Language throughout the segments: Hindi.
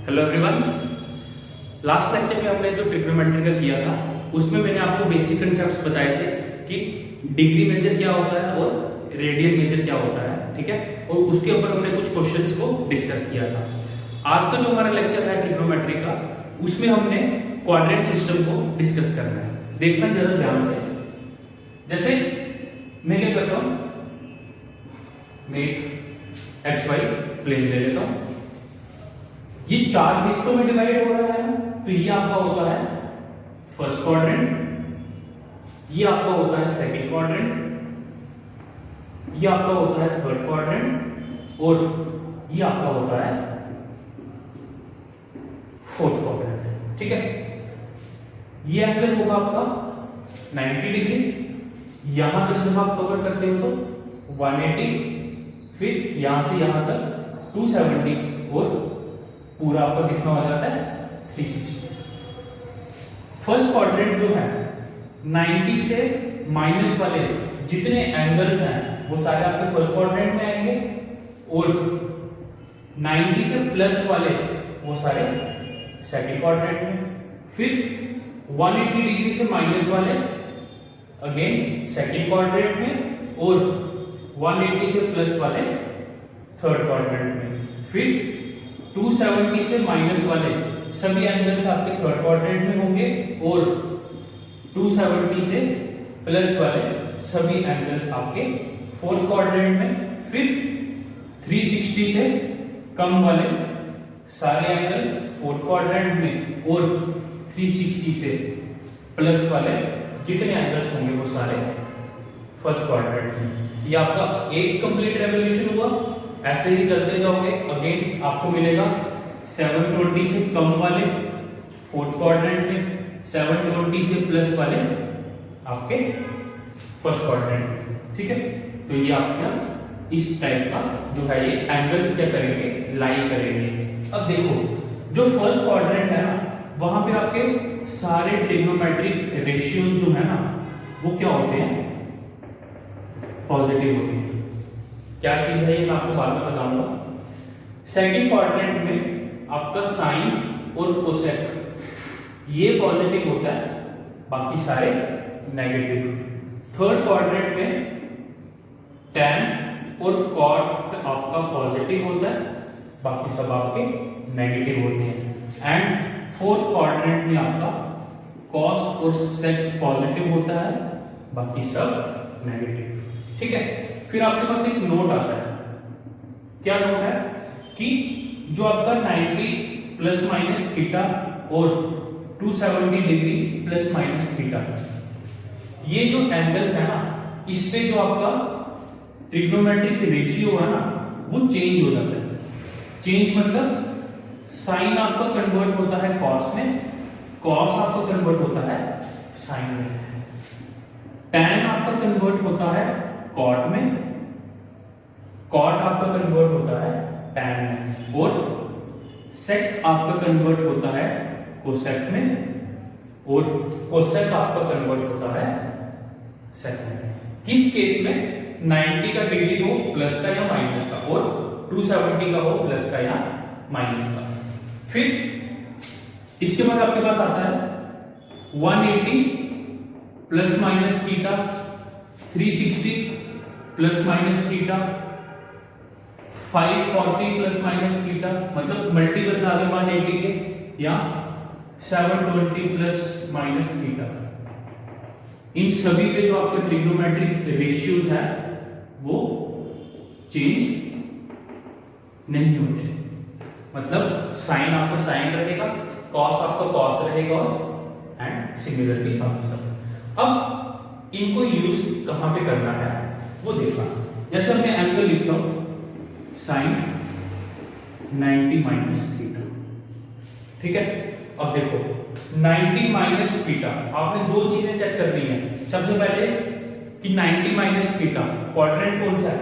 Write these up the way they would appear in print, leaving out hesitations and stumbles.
Hello everyone. लास्ट लेक्चर में हमने जो ट्रिग्नोमेट्री का किया था उसमें मैंने आपको बेसिक कंसेप्ट्स बताए थे कि डिग्री मेजर क्या होता है और रेडियन मेजर क्या होता है, ठीक है। और उसके ऊपर हमने कुछ क्वेश्चंस को डिस्कस किया था। आज का जो हमारा लेक्चर है ट्रिग्नोमेट्री का, उसमें हमने क्वाड्रेंट सिस्टम को डिस्कस करना है। देखना जरा ध्यान से। जैसे मैं क्या करता हूं, मैं एक्स वाई प्लेन ले लेता हूं। ये चार हिस्सों में डिवाइड हो रहा है ना, तो ये आपका होता है फर्स्ट क्वाड्रेंट, ये आपका होता है सेकंड क्वाड्रेंट, ये आपका होता है थर्ड क्वाड्रेंट और ये आपका होता है फोर्थ क्वाड्रेंट, ठीक है। ये एंगल होगा आपका 90 डिग्री। यहां तक जब आप कवर करते हो तो 180, फिर यहां से यहां तक 270 और पूरा आपका कितना हो जाता है 360। फर्स्ट क्वाड्रेंट जो है 90 से माइनस वाले जितने एंगल्स हैं वो सारे आपके फर्स्ट क्वाड्रेंट में आएंगे और 90 से प्लस वाले वो सारे सेकंड क्वाड्रेंट में। फिर 180 डिग्री से माइनस वाले अगेन सेकंड क्वाड्रेंट में और 180 से प्लस वाले थर्ड क्वाड्रेंट में। फिर 270 से माइनस वाले सभी एंगल्स आपके थर्ड क्वाड्रेंट में होंगे और 270 से प्लस वाले सभी एंगल्स आपके फोर्थ क्वाड्रेंट में। फिर 360 से कम वाले सारे एंगल फोर्थ क्वाड्रेंट में और 360 से प्लस वाले जितने एंगल्स होंगे वो सारे फर्स्ट क्वाड्रेंट में। ये आपका एक कंप्लीट रेवोल्यूशन हुआ। ऐसे ही चलते जाओगे, अगेन आपको मिलेगा 720 से कम वाले फोर्थ क्वाड्रेंट में, 720 से प्लस वाले आपके फर्स्ट क्वाड्रेंट में, ठीक है। तो ये आपका इस टाइप का जो है ये एंगल्स क्या करेंगे, लाई करेंगे। अब देखो जो फर्स्ट क्वाड्रेंट है ना, वहां पे आपके सारे ट्रिग्नोमेट्रिक रेशियोज जो है ना वो क्या होते हैं, पॉजिटिव होते हैं। क्या चीज है ये मैं आपको बाद में बताऊंगा। सेकंड क्वाड्रेंट में आपका साइन और कोसेक ये पॉजिटिव होता है, बाकी सारे नेगेटिव। थर्ड क्वाड्रेंट में टैन और कॉट आपका पॉजिटिव होता है, बाकी सब आपके नेगेटिव होते हैं। एंड फोर्थ क्वाड्रेंट में आपका कॉस और सेक पॉजिटिव होता है, बाकी सब नेगेटिव, ठीक है। फिर आपके पास एक नोट आता है। क्या नोट है कि जो आपका 90 प्लस माइनस थीटा और 270 डिग्री प्लस माइनस थीटा, ये जो एंगल्स है ना, इस पे जो आपका ट्रिग्नोमेट्रिक रेशियो है ना वो चेंज हो जाता है। चेंज मतलब साइन आपका कन्वर्ट होता है कॉस में, कॉस आपका कन्वर्ट होता है साइन में, टैन आपका कन्वर्ट होता है कॉट में, कॉट आपका कन्वर्ट होता है टैन में और सेक आपका कन्वर्ट होता है कोसेक में और कोसेक आपका कन्वर्ट होता है सेक में। किस केस में 90 का डिग्री हो प्लस का या माइनस का और 270 का हो प्लस का या माइनस का। फिर इसके बाद आपके पास आता है 180 plus minus theta, 360 plus minus theta, 540 plus minus theta, मतलब मल्टीपल्स आ गए 180 के, या 720 प्लस माइनस थीटा। इन सभी पे जो आपके ट्रिग्नोमेट्रिक रेशियोज है वो चेंज नहीं होते। मतलब साइन आपका साइन रहेगा, कॉस आपका कॉस रहेगा एंड सिमिलरली बाकी सब। अब इनको यूज कहां पे करना है वो देखना। जैसे मैं एंगल लिखता हूं साइन 90 माइनस थीटा, ठीक है। अब देखो 90 माइनस थीटा, आपने दो चीजें चेक करनी है। सबसे पहले कि 90 माइनस थीटा क्वाड्रेंट कौन सा है,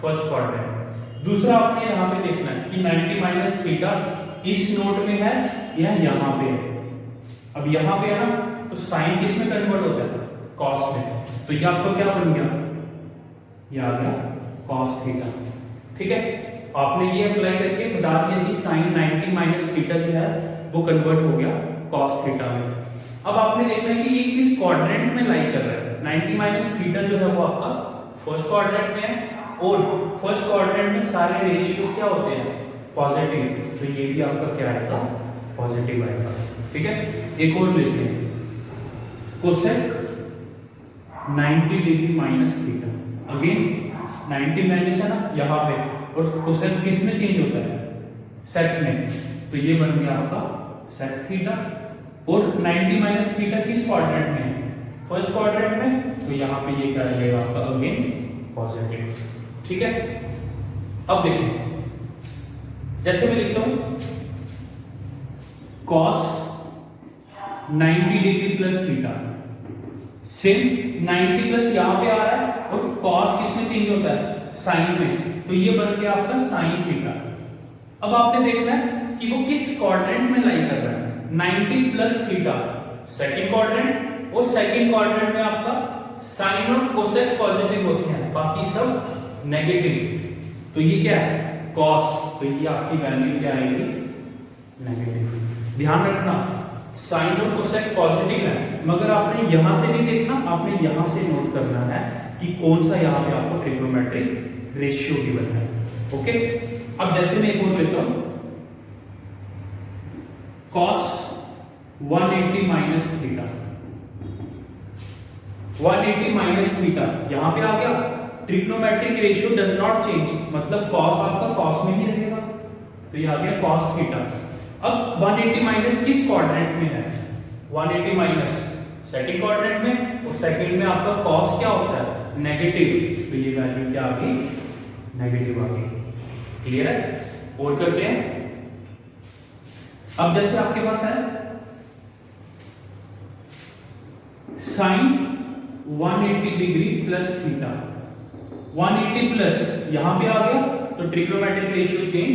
फर्स्ट क्वाड्रेंट। दूसरा आपने यहां पे देखना है कि 90 माइनस थीटा इस नोट में है या यहां पे है। अब यहां पे है ना, तो साइन किस में कन्वर्ट होता है, कॉस में। तो ये आपका क्या बन गया, ये आ गया कॉस थीटा, ठीक है। आपने ये अप्लाई करके बता दिया कि साइन 90 माइनस थीटा जो है वो कन्वर्ट हो गया कॉस थीटा में। अब आपने देखना है कि ये किस क्वाड्रेंट में लाई कर रहा है। 90 माइनस थीटा जो है वो आपका फर्स्ट क्वाड्रेंट में है और फर्स्ट क्वाड्रेंट में सारे रेशियोज क्या होते हैं पॉजिटिव, तो ये भी आपका क्या आएगा पॉजिटिव आएगा। ठीक है, एक और लेते हैं cosec 90 degree minus theta, again 90 minus है ना यहाँ पे, और कोसेक किस में चेंज होता है सेक में, तो ये बन गया आपका सेक थीटा। और 90 माइनस थीटा किस क्वाड्रेंट में है फर्स्ट क्वाड्रेंट में, तो यहाँ पे ये क्या रहेगा आपका अगेन पॉजिटिव। ठीक है, अब देखिए जैसे मैं लिखता हूं cos 90 degree plus theta, same 90 plus यहां पे आ रहा है और cos किस में चेंज होता है साइन में, तो ये बन गया आपका साइन थीटा। अब आपने देखना है कि वो किस क्वाड्रेंट में लाई कर रहा है। 90 प्लस थीटा सेकंड क्वाड्रेंट, और सेकंड क्वाड्रेंट में आपका साइन और कोसेक पॉजिटिव होते हैं, बाकी सब नेगेटिव, तो ये क्या है cos, तो ये आपकी वैल्यू क्या आएगी नेगेटिव। ध्यान रखना साइन और कोसेक पॉजिटिव है, मगर आपने यहां से नहीं देखना, आपने यहां से नोट करना है कि कौन सा यहां पे आपको ट्रिग्नोमेट्रिक रेशियो गिवन है। ओके, अब जैसे मैं एक और लेता हूं cos 180 minus theta, 180 minus theta यहां पे आ गया, trigonometric ratio does not change, मतलब cos आपका cos में ही रहेगा, तो ये आ गया cos थीटा। अब 180 माइनस किस क्वाड्रेंट में है 180 माइनस सेकंड क्वाड्रेंट में, और सेकंड में आपका cos क्या होता है नेगेटिव, तो ये वैल्यू क्या आ गई नेगेटिव आ गई। क्लियर है, और करते हैं। अब जैसे आपके पास है sine 180 degree plus theta, 180 plus यहां पे आ गया, तो ट्रिग्नोमेट्रिक रेशियो चेंज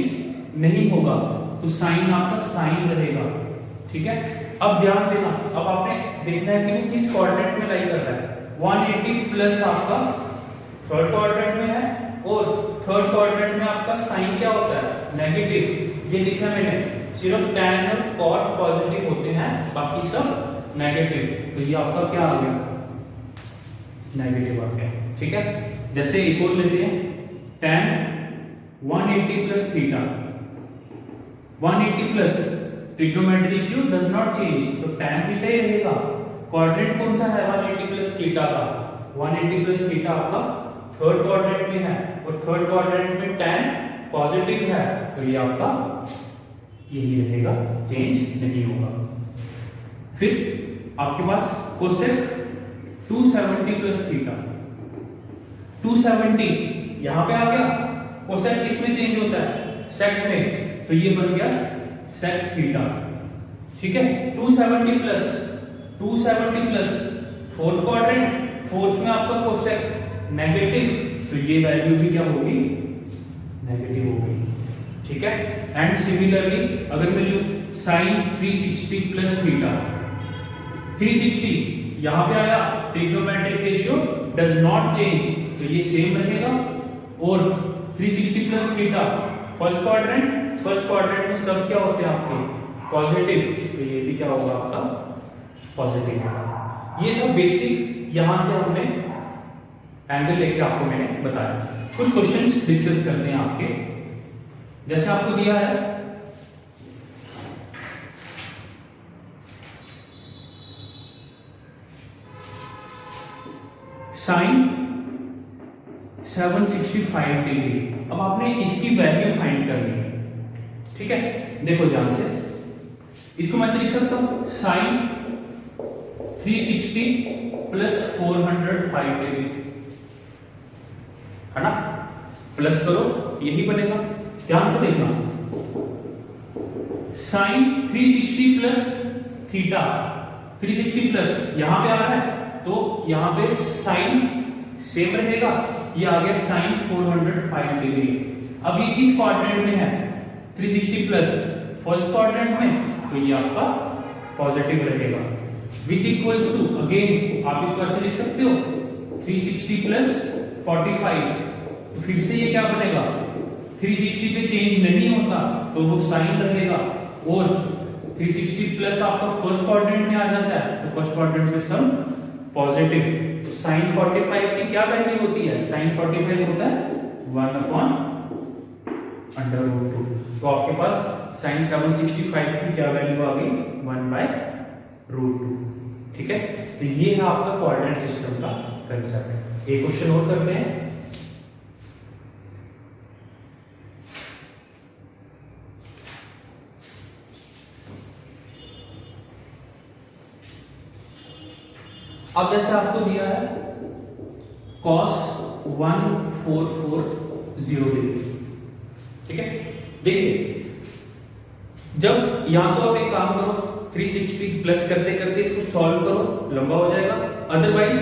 नहीं होगा, तो साइन आपका साइन रहेगा। ठीक है, अब ध्यान देना, अब आपने देखना है कि वो किस क्वाड्रेंट में लाई कर रहा है। 180 प्लस आपका थर्ड क्वाड्रेंट में है, और थर्ड क्वाड्रेंट में आपका साइन क्या होता है नेगेटिव, ये लिखा मैंने, सिर्फ tan और cot पॉजिटिव होते हैं, बाकी सब नेगेटिव, तो ये आपका क्या आ गया नेगेटिव आ गया। ठीक है, जैसे एक और लेते हैं tan 180 plus theta, 180 plus trigonometric ratio does not change, तो tan थीटा ही रहेगा। क्वाड्रेंट कौन सा है 180 प्लस थीटा का, 180 प्लस थीटा आपका थर्ड क्वाड्रेंट में है, और थर्ड क्वाड्रेंट में tan पॉजिटिव है, तो ये आपका यही रहेगा, चेंज नहीं होगा। फिर आपके पास कोसेक 270 प्लस थीटा, 270 यहां पे आ गया, कोसेक किसमें चेंज होता है सेक में, तो ये बन गया सेक थीटा। ठीक है, 270 प्लस फोर्थ क्वाड्रेंट, फोर्थ में आपका कोसेक नेगेटिव, तो ये वैल्यू भी क्या होगी नेगेटिव होगी। ठीक है, एंड सिमिलरली अगर मैं लूं साइन 360 प्लस थीटा, 360 यहां पे आया, trigonometric ratio does not change, तो ये सेम रहेगा, और 360 प्लस थीटा फर्स्ट क्वाड्रेंट में सब क्या होते हैं आपके पॉजिटिव, तो ये भी क्या होगा आपका पॉजिटिव होगा। ये था बेसिक, यहां से हमने एंगल लेके आपको मैंने बताया। कुछ क्वेश्चंस डिस्कस करते हैं आपके, जैसे आपको दिया है साइन 765 डिग्री, अब आपने इसकी वैल्यू फाइंड करनी है। ठीक है, देखो ध्यान से, इसको मैं ऐसे लिख सकता हूं साइन 360 प्लस 405 डिग्री, है ना, प्लस करो यही बनेगा। ध्यान से देखना, साइन 360 प्लस थीटा, 360 प्लस यहां पे आ रहा है, तो यहां पे साइन सेम रहेगा, ये आ गया साइन 405 डिग्री। अब ये किस क्वाड्रेंट में है 360 प्लस फर्स्ट क्वाड्रेंट में, तो ये आपका पॉजिटिव रहेगा, विच इक्वल्स टू, अगेन आप इसको ऐसे लिख सकते हो 360 प्लस 45, तो फिर से ये क्या बनेगा 360 पे चेंज नहीं होता तो वो साइन रहेगा, और 360 प्लस आपका फर्स्ट क्वाड्रेंट में आ जाता है तो फर्स्ट क्वाड्रेंट में सम पॉजिटिव। तो साइन 45 की क्या वैल्यू होती है? साइन 45 होता है 1/√2। तो आपके पास साइन 765 की क्या वैल्यू आ गई? 1/√2। ठीक है, तो ये है आपका कोऑर्डिनेट सिस्टम का कंसेप्ट। एक क्वेश्चन और करते हैं। अब जैसे आपको दिया है cos 1440 डिग्री, ठीक है। देखिए, जब यहां तो आप एक काम करो, 360 प्लस करते करते इसको सॉल्व करो, लंबा हो जाएगा। अदरवाइज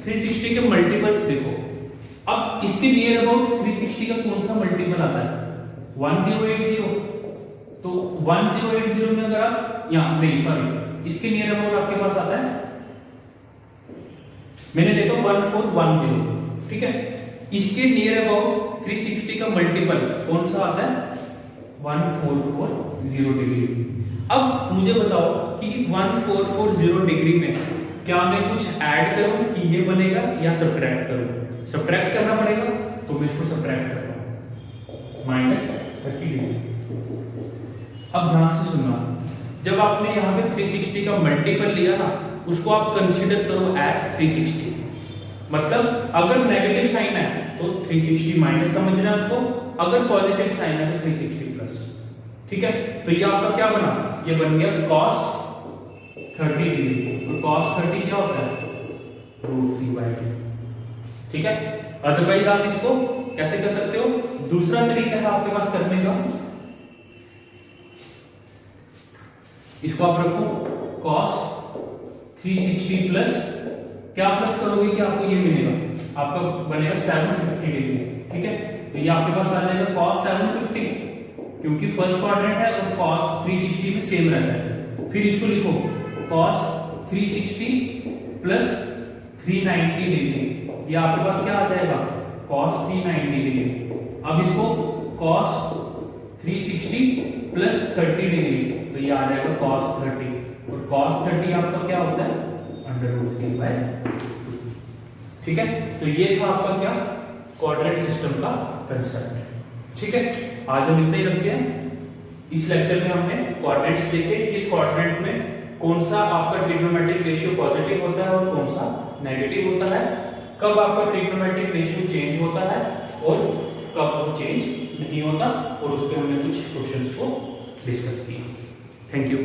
360 के मल्टीपल्स देखो। अब इसके नियर अबाउट 360 का कौन सा मल्टीपल आता है? 1080। तो 1080 में अगर आप यहां नहीं, सॉरी, इसके नियर अबाउट आपके पास आता है, मैंने देखा 1410, ठीक है। इसके नियर अबाउट 360 का मल्टीपल कौन सा आता है? 1440 डिग्री। अब मुझे बताओ कि 1440 डिग्री में क्या मैं कुछ ऐड करूं कि ये बनेगा या सब्ट्रैक्ट करूं? सब्ट्रैक्ट करना पड़ेगा, तो मैं इसको सब्ट्रैक्ट करता हूं, -30 डिग्री। अब ध्यान से सुनना, जब आपने यहां पे 360 का मल्टीपल लिया ना, उसको आप कंसीडर करो एज 360। मतलब अगर नेगेटिव साइन है तो 360 माइनस समझना है उसको, अगर पॉजिटिव साइन है तो 360 प्लस। ठीक है, तो ये आपका क्या बना? ये बन गया cos 30 डिग्री। और cos 30 क्या होता है? √3/2। ठीक है, अदरवाइज आप इसको कैसे कर सकते हो? दूसरा तरीका है आपके पास करने का, इसको आप रखो cos 360 प्लस, क्या प्लस करोगे कि आपको ये मिलेगा, आपका बनेगा 750 डिग्री। ठीक है, तो ये आपके पास आ जाएगा cos 750, क्योंकि फर्स्ट क्वाड्रेंट है और cos 360 में सेम रहता है। फिर इसको लिखो cos 360 प्लस 390 डिग्री, ये आपके पास क्या आ जाएगा? cos 390 degree. अब इसको cos 360 प्लस 30 डिग्री, तो ये आ जाएगा cos 30, और cos 30 आपका क्या होता है? √3/2। ठीक है, तो ये था आपका क्या? कोऑर्डिनेट सिस्टम का कंसेप्ट। ठीक है, आज हम इतना ही रखते हैं। इस लेक्चर में हमने कोऑर्डिनेट्स देखे, किस कोऑर्डिनेट में कौन सा आपका ट्रिग्नोमेट्रिक रेशियो पॉजिटिव होता है और कौन सा नेगेटिव होता है, कब आपका ट्रिग्नोमेट्रिक रेशियो चेंज होता है और कब वो चेंज नहीं होता, और उस पर हमने कुछ क्वेश्चंस को डिस्कस किया। Thank you.